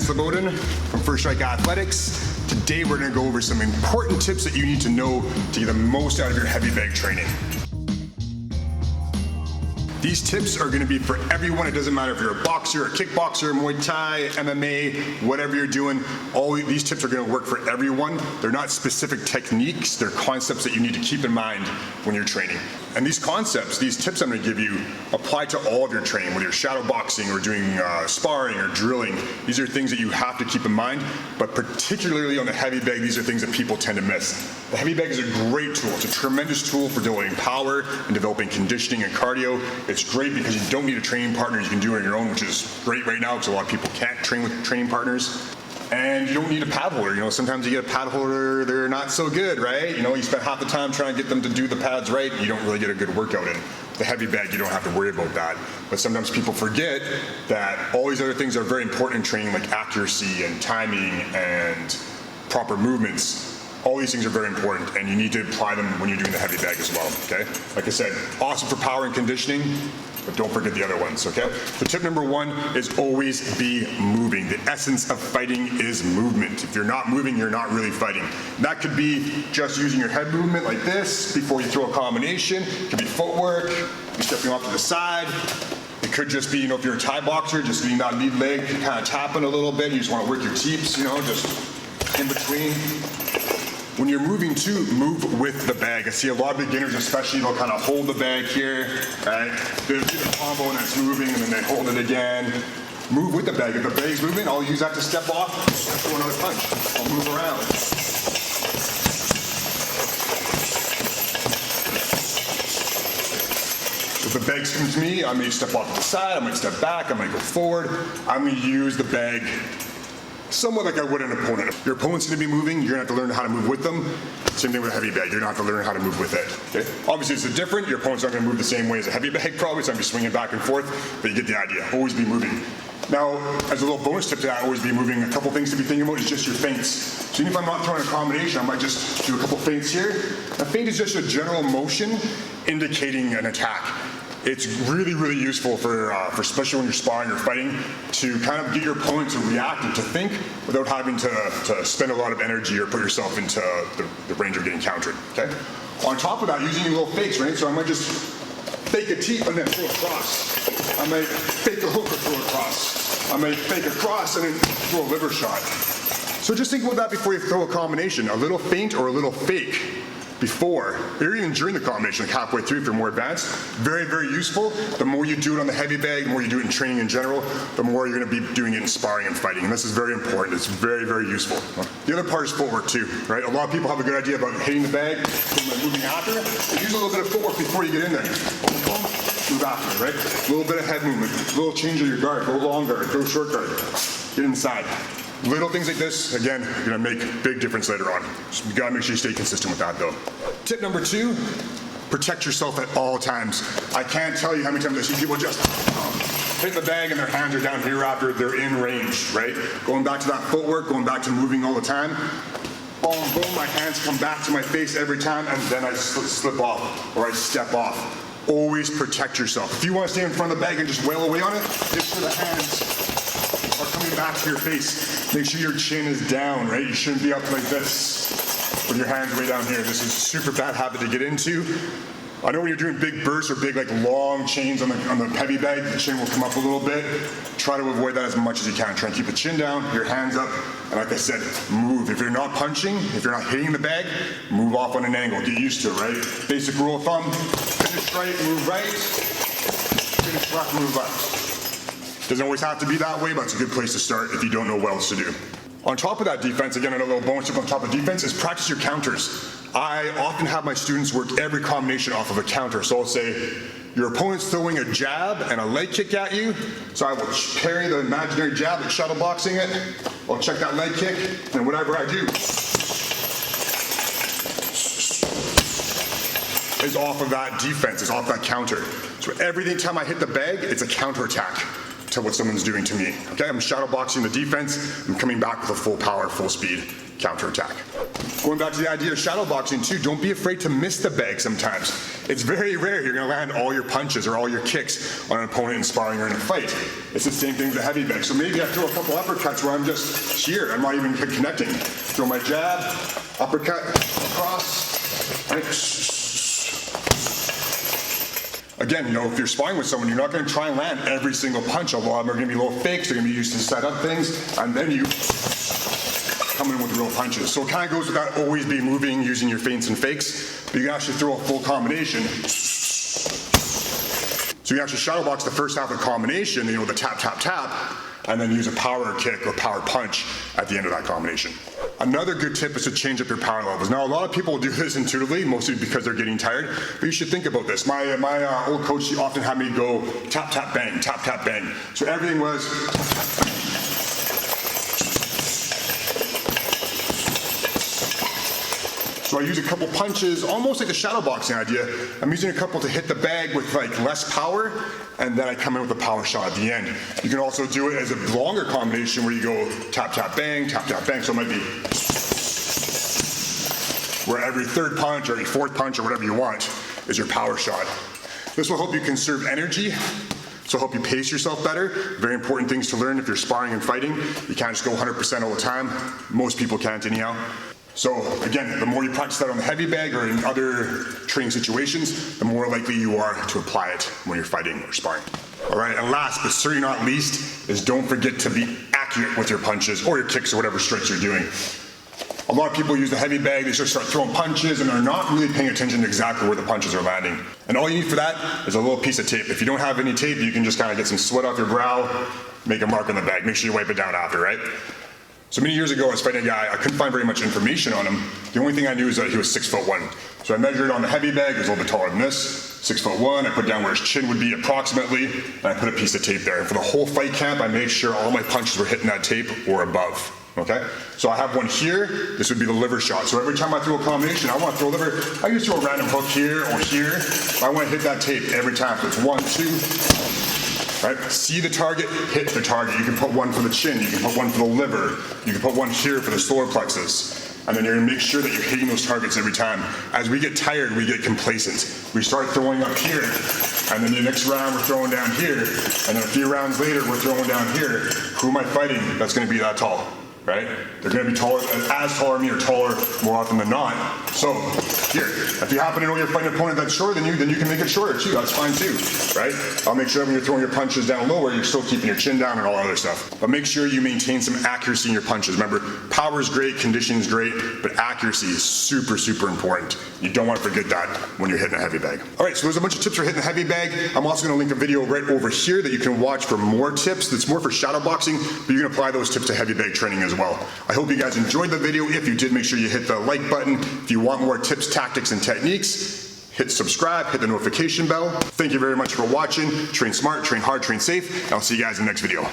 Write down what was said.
Slobodan from First Strike Athletics. Today we're going to go over some important tips that you need to know to get the most out of your heavy bag training. These tips are going to be for everyone. It doesn't matter if you're a boxer, a kickboxer, Muay Thai, MMA, whatever you're doing. All these tips are going to work for everyone. They're not specific techniques. They're concepts that you need to keep in mind when you're training. And these concepts, these tips I'm going to give you, apply to all of your training, whether you're shadow boxing or doing sparring or drilling. These are things that you have to keep in mind, but particularly on the heavy bag, these are things that people tend to miss. The heavy bag is a great tool. It's a tremendous tool for developing power and developing conditioning and cardio. It's great because you don't need a training partner. You can do it on your own, which is great right now because a lot of people can't train with training partners. And you don't need a pad holder. You know, sometimes you get a pad holder, they're not so good, right? You know, you spend half the time trying to get them to do the pads right, and you don't really get a good workout in. The heavy bag, you don't have to worry about that. But sometimes people forget that all these other things are very important in training, like accuracy and timing and proper movements. All these things are very important, and you need to apply them when you're doing the heavy bag as well, okay? Like I said, awesome for power and conditioning, but don't forget the other ones, okay? So tip number one is always be moving. The essence of fighting is movement. If you're not moving, you're not really fighting. That could be just using your head movement like this before you throw a combination. It could be footwork, you're stepping off to the side. It could just be, you know, if you're a Thai boxer, just getting that lead leg, kind of tapping a little bit. You just want to work your teeps, you know, just in between. When you're moving too, move with the bag. I see a lot of beginners, especially, they'll kind of hold the bag here, right? They'll do the combo and it's moving, and then they hold it again. Move with the bag. If the bag's moving, I'll use that to step off, throw another punch. I'll move around. If the bag's coming to me, I may step off to the side, I might step back, I might go forward. I'm going to use the bag somewhat like I would an opponent. Your opponent's going to be moving, you're going to have to learn how to move with them. Same thing with a heavy bag, you're going to have to learn how to move with it. Okay? Obviously it's different, your opponent's not going to move the same way as a heavy bag probably, so I'm just swinging back and forth, but you get the idea. Always be moving. Now, as a little bonus tip to that, always be moving. A couple things to be thinking about is just your feints. So even if I'm not throwing a combination, I might just do a couple feints here. A feint is just a general motion indicating an attack. It's really, really useful for especially when you're sparring or fighting, to kind of get your opponent to react and to think without having to spend a lot of energy or put yourself into the range of getting countered, okay? On top of that, using your little fakes, right? So I might just fake a teep and then throw a cross. I might fake a hook or throw a cross. I might fake a cross and then throw a liver shot. So just think about that before you throw a combination, a little feint or a little fake before, or even during the combination, like halfway through if you're more advanced. Very, very useful. The more you do it on the heavy bag, the more you do it in training in general, the more you're going to be doing it in sparring and fighting. And this is very important. It's very, very useful. The other part is footwork too, right? A lot of people have a good idea about hitting the bag, moving after it. But use a little bit of footwork before you get in there. Move after it, right? A little bit of head movement, a little change of your guard, go long guard, go short guard, get inside. Little things like this, again, are going to make a big difference later on. So you got to make sure you stay consistent with that though. Tip number two, protect yourself at all times. I can't tell you how many times I see people just hit the bag and their hands are down here after they're in range, right? Going back to that footwork, going back to moving all the time. Boom, boom, my hands come back to my face every time, and then I slip off or I step off. Always protect yourself. If you want to stay in front of the bag and just wail away on it, make sure the hands are coming back to your face. Make sure your chin is down, right? You shouldn't be up like this with your hands way down here. This is a super bad habit to get into. I know when you're doing big bursts or big like long chains on the heavy bag, the chin will come up a little bit. Try to avoid that as much as you can. Try and keep the chin down, your hands up, and like I said, move. If you're not punching, if you're not hitting the bag, move off on an angle. Get used to it, right? Basic rule of thumb, finish right, move right, finish left, move left. Doesn't always have to be that way, but it's a good place to start if you don't know what else to do. On top of that defense, again, another little bonus tip on top of defense is practice your counters. I often have my students work every combination off of a counter. So I'll say, your opponent's throwing a jab and a leg kick at you, so I will parry the imaginary jab, like shadow boxing it. I'll check that leg kick, and whatever I do is off of that defense, is off that counter. So every time I hit the bag, it's a counterattack to what someone's doing to me. Okay, I'm shadow boxing the defense, I'm coming back with a full power, full speed counterattack. Going back to the idea of shadow boxing too, don't be afraid to miss the bag sometimes. It's very rare you're gonna land all your punches or all your kicks on an opponent in sparring or in a fight. It's the same thing with the heavy bag. So maybe I throw a couple uppercuts where I'm just here, I'm not even connecting. Throw my jab, uppercut, cross, right? Again, you know, if you're sparring with someone, you're not gonna try and land every single punch. A lot of them are gonna be little fakes, they're gonna be used to set up things, and then you come in with real punches. So it kind of goes without always be moving, using your feints and fakes, but you can actually throw a full combination. So you can actually shadow box the first half of the combination, you know, the tap, tap, tap, and then use a power kick or power punch at the end of that combination. Another good tip is to change up your power levels. Now, a lot of people do this intuitively, mostly because they're getting tired, but you should think about this. My old coach often had me go tap, tap, bang, tap, tap, bang. So everything was so I use a couple punches, almost like the shadow boxing idea. I'm using a couple to hit the bag with like less power, and then I come in with a power shot at the end. You can also do it as a longer combination where you go tap, tap, bang, tap, tap, bang. So it might be where every third punch or every fourth punch or whatever you want is your power shot. This will help you conserve energy. So help you pace yourself better. Very important things to learn if you're sparring and fighting. You can't just go 100% all the time. Most people can't anyhow. So again, the more you practice that on the heavy bag or in other training situations, the more likely you are to apply it when you're fighting or sparring. All right, and last but certainly not least is don't forget to be accurate with your punches or your kicks or whatever strikes you're doing. A lot of people use the heavy bag, they just start throwing punches and they're not really paying attention to exactly where the punches are landing. And all you need for that is a little piece of tape. If you don't have any tape, you can just kind of get some sweat off your brow, make a mark on the bag. Make sure you wipe it down after, right? So many years ago, I was fighting a guy, I couldn't find very much information on him. The only thing I knew is that he was 6'1". So I measured on the heavy bag, he was a little bit taller than this, 6'1". I put down where his chin would be approximately, and I put a piece of tape there. And for the whole fight camp, I made sure all my punches were hitting that tape or above, okay? So I have one here, this would be the liver shot. So every time I throw a combination, I want to throw a liver, I just throw a random hook here or here. I want to hit that tape every time. So it's 1, 2, right? See the target, hit the target. You can put one for the chin, you can put one for the liver, you can put one here for the solar plexus. And then you're gonna make sure that you're hitting those targets every time. As we get tired, we get complacent. We start throwing up here, and then the next round we're throwing down here, and then a few rounds later we're throwing down here. Who am I fighting that's gonna be that tall, right? They're gonna be taller, as tall as me or taller more often than not. So here, if you happen to know you're fighting an opponent that's shorter than you can make it shorter too, that's fine too, right? I'll make sure when you're throwing your punches down lower, you're still keeping your chin down and all other stuff. But make sure you maintain some accuracy in your punches. Remember, power is great, conditioning is great, but accuracy is super, super important. You don't want to forget that when you're hitting a heavy bag. All right, so there's a bunch of tips for hitting a heavy bag. I'm also gonna link a video right over here that you can watch for more tips. That's more for shadow boxing, but you can apply those tips to heavy bag training as well. I hope you guys enjoyed the video. If you did, make sure you hit the like button. If you want more tips, tactics, and techniques, hit subscribe, hit the notification bell. Thank you very much for watching. Train smart, train hard, train safe, and I'll see you guys in the next video.